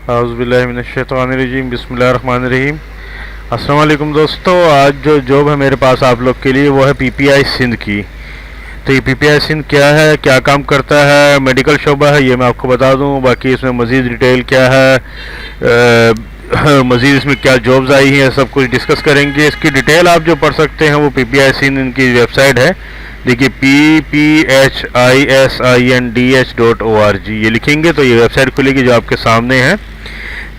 औज़ुबिल्लाहिमिनश्शैतानिर्रजीम बिस्मिल्लाहिर्रहमानिर्रहीम। अस्सलाम वालेकुम दोस्तों, आज जो जॉब है मेरे पास आप लोग के लिए वो है पीपीआई सिंध की। तो ये पीपीआई सिंध क्या है, क्या काम करता है, मेडिकल शोबा है, ये मैं आपको बता दूं। बाकी इसमें मज़ीद डिटेल क्या है, मज़ीद इसमें क्या जॉब्स आई हैं, सब कुछ डिस्कस करेंगे। इसकी डिटेल आप जो पढ़ सकते हैं वो पीपीआई सिंध इनकी वेबसाइट है। देखिए PPHISINDH.org ये लिखेंगे तो ये वेबसाइट खुलेगी जो आपके सामने है।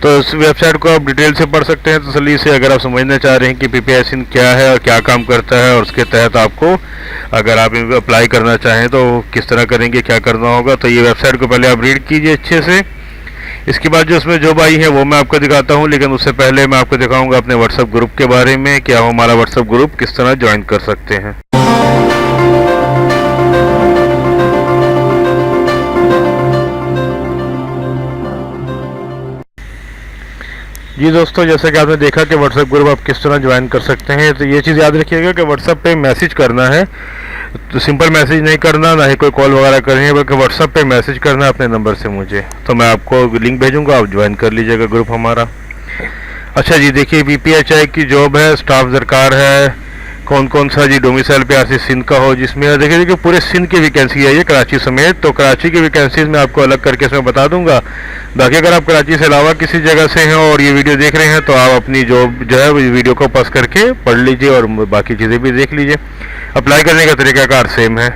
तो इस वेबसाइट को आप डिटेल से पढ़ सकते हैं तसल्ली से, अगर आप समझना चाह रहे हैं कि पीपीआई सिंध क्या है और क्या काम करता है और उसके तहत आपको अगर आप अप्लाई करना चाहें तो किस तरह करेंगे, क्या करना होगा। तो ये वेबसाइट को पहले आप रीड कीजिए अच्छे से। इसके बाद जो इसमें जॉब आई है वो मैं आपको दिखाता हूँ, लेकिन उससे पहले मैं आपको दिखाऊंगा अपने व्हाट्सएप ग्रुप के बारे में, क्या हमारा व्हाट्सएप ग्रुप किस तरह ज्वाइन कर सकते हैं। जी दोस्तों, जैसे कि आपने देखा कि व्हाट्सएप ग्रुप आप किस तरह ज्वाइन कर सकते हैं, तो ये चीज़ याद रखिएगा कि व्हाट्सएप पे मैसेज करना है, तो सिंपल मैसेज नहीं करना, ना ही कोई कॉल वगैरह करनी है, बल्कि व्हाट्सएप पे मैसेज करना है अपने नंबर से मुझे। तो मैं आपको लिंक भेजूंगा, आप ज्वाइन कर लीजिएगा ग्रुप हमारा। अच्छा जी, देखिए PPHI की जॉब है, स्टाफ दरकार है, कौन कौन सा जी डोमिसाइल PRC सिंध का हो, जिसमें देखिए पूरे सिंध की वैकेंसी है ये, कराची समेत। तो कराची की वैकेंसीज मैं आपको अलग करके इसमें बता दूंगा। बाकी अगर आप कराची से अलावा किसी जगह से हैं और ये वीडियो देख रहे हैं तो आप अपनी जॉब जो है वीडियो को पॉज करके पढ़ लीजिए और बाकी चीज़ें भी देख लीजिए। अप्लाई करने का तरीकाकार सेम है।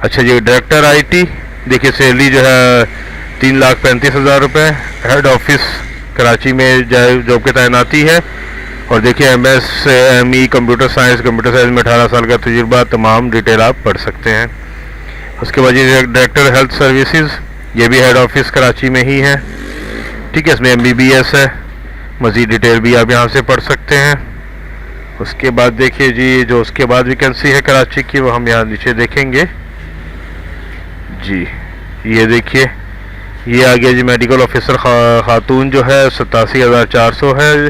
अच्छा जी, डायरेक्टर IT, देखिए सैलरी जो है 3,35,000 रुपये, हेड ऑफिस कराची में जॉब की तैनाती है। और देखिए MSME कंप्यूटर साइंस में 18 साल का तजुर्बा, तमाम डिटेल आप पढ़ सकते हैं। उसके बाद ये डायरेक्टर हेल्थ सर्विसेज, ये भी हेड ऑफिस कराची में ही है, ठीक है। इसमें MBBS है, मज़ीद डिटेल भी आप यहाँ से पढ़ सकते हैं। उसके बाद देखिए जी, जो उसके बाद वैकेंसी है कराची की वो हम यहाँ नीचे देखेंगे जी। ये देखिए, ये आ गया जी मेडिकल ऑफिसर खातून जो है 87,400 है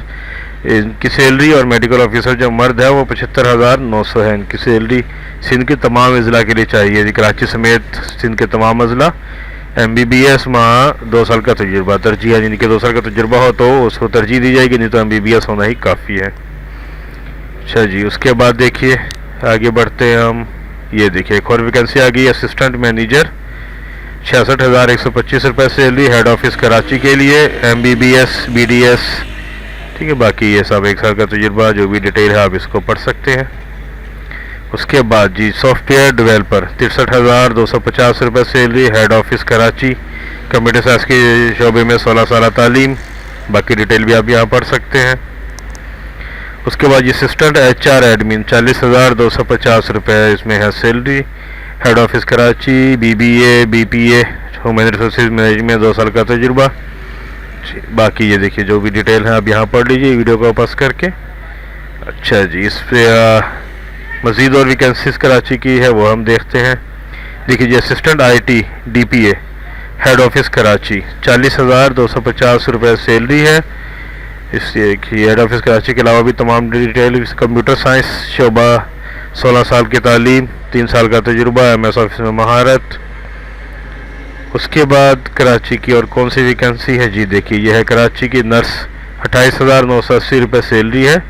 इनकी सैलरी, और मेडिकल ऑफिसर जो मर्द है वो 75,900 है इनकी सैलरी। सिंध के तमाम अजला के लिए चाहिए जी, कराची समेत सिंध के तमाम अजला। MBBS माँ 2 साल का तजुर्बा तरजीह है, जिनके 2 साल का तजुर्बा हो तो उसको तरजीह दी जाएगी, नहीं तो MBBS होना ही काफ़ी है। अच्छा जी, उसके बाद देखिए आगे बढ़ते हैं हम। ये देखिए एक और वैकेंसी आ गई, असिस्टेंट मैनेजर, 66,125 रुपये सैलरी, हेड ऑफिस कराची के लिए, MBBS BDS, ठीक है। बाकी ये सब 1 साल का तजुर्बा, जो भी डिटेल है आप इसको पढ़ सकते हैं। उसके बाद जी सॉफ्टवेयर डेवलपर, 63,250 रुपये salary, head office Karachi, computer science के शोबे में 16 साल तालीम। बाकी डिटेल भी आप यहाँ पढ़ सकते हैं। उसके बाद ये असिस्टेंट HR एडमिन, 40,250 रुपये इसमें है salary, head office Karachi, BBA BPA human resources management, 2 साल का तजुर्बा। बाकी ये देखिए जो भी डिटेल है आप यहाँ पढ़ लीजिए वीडियो को वापस करके। अच्छा जी, इस पर मज़ीद और वैकेंसीज कराची की है वो हम देखते हैं। देखिए जी, assistant IT DPA, head office Karachi, 40,250 रुपये सैलरी है। इससे हेड ऑफिस कराची के अलावा भी तमाम डिटेल, कंप्यूटर साइंस शोबा, 16 साल की तालीम, 3 साल का तजुर्बा, MS ऑफिस में महारत। उसके बाद कराची की और कौन सी वैकेंसी है जी, देखिए यह है कराची की नर्स, 28,980 रुपये सैलरी है।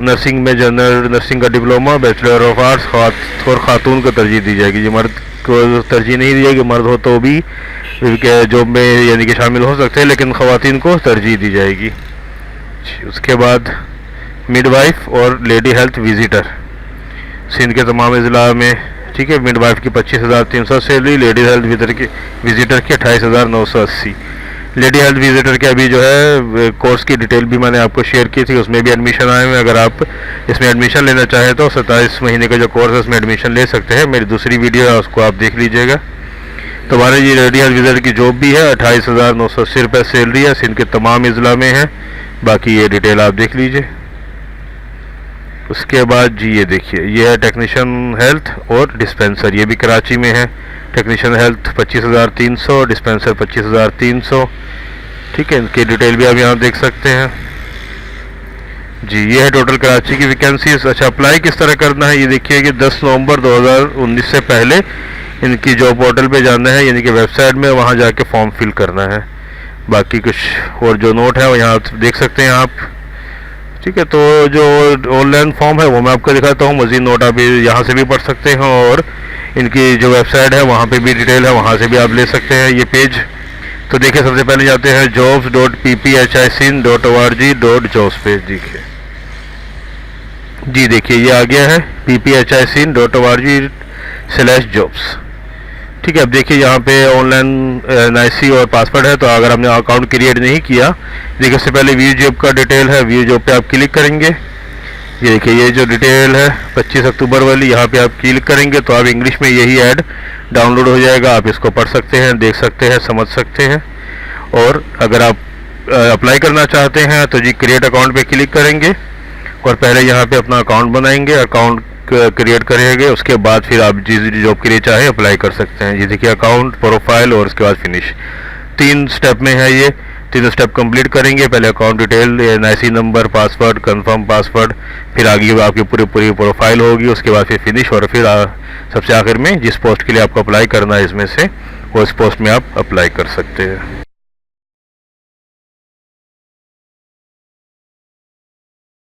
नर्सिंग में जनरल नर्सिंग का डिप्लोमा, बैचलर ऑफ आर्ट्स, और खातून को तरजीह दी जाएगी जी, मर्द को तरजीह नहीं दी जाएगी। मर्द हो तो भी जॉब में यानी कि शामिल हो सकते हैं, लेकिन ख़वातीन को तरजीह दी जाएगी। उसके बाद मिडवाइफ और लेडी हेल्थ विजिटर, सिंध के तमाम अजला में, ठीक है। मिडवाइफ की 25,300 सैलरी, लेडी हेल्थ विजिटर की 28,980। लेडी हेल्थ विजिटर के अभी जो है कोर्स की डिटेल भी मैंने आपको शेयर की थी, उसमें भी एडमिशन आए हुए हैं। अगर आप इसमें एडमिशन लेना चाहें तो 27 महीने का जो कोर्स है उसमें एडमिशन ले सकते हैं। मेरी दूसरी वीडियो है उसको आप देख लीजिएगा। तो हमारे ये लेडी हेल्थ विजिटर की जॉब भी है, 28,980 रुपये सैलरी है, सिंध के तमाम अजला में है। बाकी ये डिटेल आप देख लीजिए। उसके बाद जी ये देखिए, ये है टेक्नीशियन हेल्थ और डिस्पेंसर, ये भी कराची में है। टेक्नीशियन हेल्थ 25,300, डिस्पेंसर 25,300, ठीक है। इनकी डिटेल भी आप यहाँ देख सकते हैं जी। ये है टोटल कराची की वैकेंसीज। अच्छा, अप्लाई किस तरह करना है ये देखिए कि 10 नवंबर 2019 से पहले इनकी जॉब पोर्टल पे जाना है, यानी कि वेबसाइट में, वहाँ जाके फॉर्म फिल करना है। बाकी कुछ और जो नोट है वो यहाँ देख सकते हैं आप। ठीक है, तो जो ऑनलाइन फॉर्म है वो मैं आपको दिखाता हूँ। मज़ीद नोट आप यहाँ से भी पढ़ सकते हैं और इनकी जो वेबसाइट है वहाँ पे भी डिटेल है, वहाँ से भी आप ले सकते हैं ये पेज। तो देखिए, सबसे पहले जाते हैं jobs.pphisin.org.jobs पेज। देखिए जी, देखिए ये आ गया है pphisin.org/jobs। ठीक है, अब देखिए यहाँ पे ऑनलाइन NIC और पासवर्ड है। तो अगर आपने अकाउंट क्रिएट नहीं किया, देखिए उससे पहले व्यू जॉब का डिटेल है, व्यू जॉब पे आप क्लिक करेंगे। ये देखिए ये जो डिटेल है 25 अक्टूबर वाली, यहाँ पे आप क्लिक करेंगे तो आप इंग्लिश में यही ऐड डाउनलोड हो जाएगा। आप इसको पढ़ सकते हैं, देख सकते हैं, समझ सकते हैं। और अगर आप अप्लाई करना चाहते हैं तो जी क्रिएट अकाउंट पे क्लिक करेंगे और पहले यहाँ पे अपना अकाउंट बनाएंगे, अकाउंट क्रिएट करेंगे। उसके बाद फिर आप जिस जॉब के लिए चाहे अप्लाई कर सकते हैं। ये देखिए अकाउंट, प्रोफाइल और उसके बाद फिनिश, 3 स्टेप में है ये। 3 स्टेप कंप्लीट करेंगे, पहले account detail, NIC number, password, confirm password, फिर आगे आपकी पूरी प्रोफाइल होगी, उसके बाद फिर फिनिश, और फिर सबसे आखिर में जिस पोस्ट के लिए आपको अप्लाई करना है इसमें से, वो इस पोस्ट में आप अप्लाई कर सकते हैं।